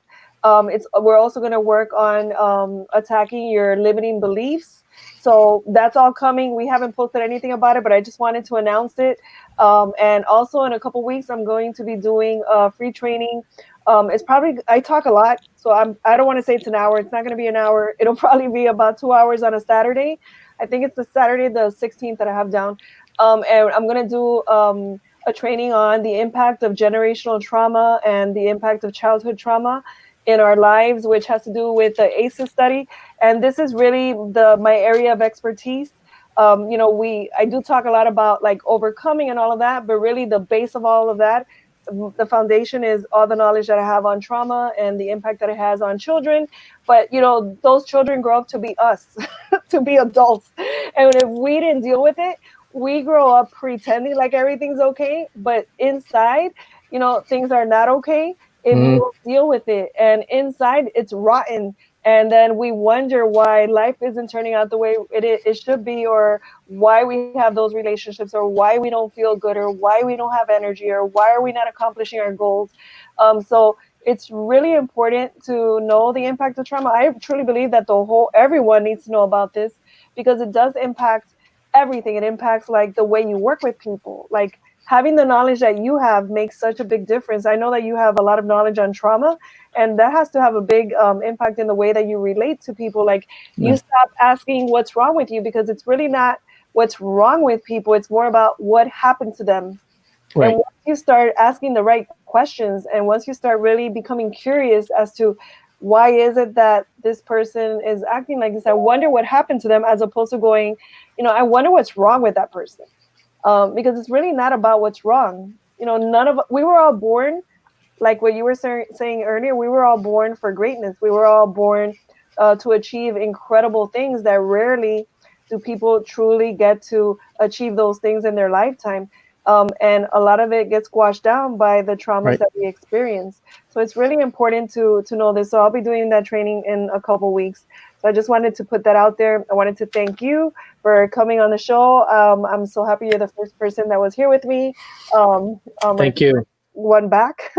We're also going to work on attacking your limiting beliefs. So that's all coming. We haven't posted anything about it, but I just wanted to announce it. And also in a couple weeks, I'm going to be doing free training. It's probably, I talk a lot, so I don't want to say it's an hour. It's not going to be an hour. It'll probably be about 2 hours on a Saturday. I think it's the Saturday, the 16th that I have down. And I'm going to do a training on the impact of generational trauma and the impact of childhood trauma in our lives, which has to do with the ACEs study. And this is really my area of expertise. I do talk a lot about like overcoming and all of that, but really the base of all of that, the foundation is all the knowledge that I have on trauma and the impact that it has on children. But those children grow up to be us, to be adults. And if we didn't deal with it, we grow up pretending like everything's okay, but inside, things are not okay if you don't deal with it. And inside it's rotten. And then we wonder why life isn't turning out the way it should be, or why we have those relationships, or why we don't feel good, or why we don't have energy, or why are we not accomplishing our goals. So it's really important to know the impact of trauma. I truly believe that everyone needs to know about this, because it does impact everything. It impacts like the way you work with people. Like having the knowledge that you have makes such a big difference. I know that you have a lot of knowledge on trauma, and that has to have a big impact in the way that you relate to people. Like you stop asking what's wrong with you, because it's really not what's wrong with people. It's more about what happened to them. Right. And once you start asking the right questions, and once you start really becoming curious as to why is it that this person is acting like this, I wonder what happened to them, as opposed to going, I wonder what's wrong with that person. Because it's really not about what's wrong. We were all born, like what you were saying earlier, we were all born for greatness. We were all born to achieve incredible things that rarely do people truly get to achieve those things in their lifetime. And a lot of it gets squashed down by the traumas that we experience. So it's really important to know this. So I'll be doing that training in a couple weeks. So I just wanted to put that out there. I wanted to thank you for coming on the show. I'm so happy you're the first person that was here with me. Thank you. One back.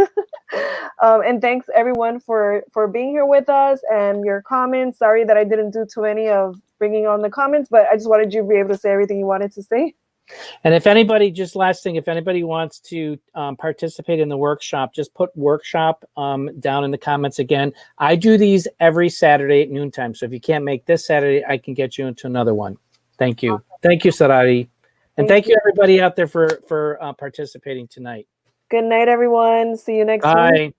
And thanks everyone for being here with us and your comments. Sorry that I didn't do too many of bringing on the comments, but I just wanted you to be able to say everything you wanted to say. And if anybody, just last thing, if anybody wants to participate in the workshop, just put workshop down in the comments again. I do these every Saturday at noontime. So if you can't make this Saturday, I can get you into another one. Thank you. Thank you, Sarai. And thank you everybody out there for participating tonight. Good night, everyone. See you next week. Bye.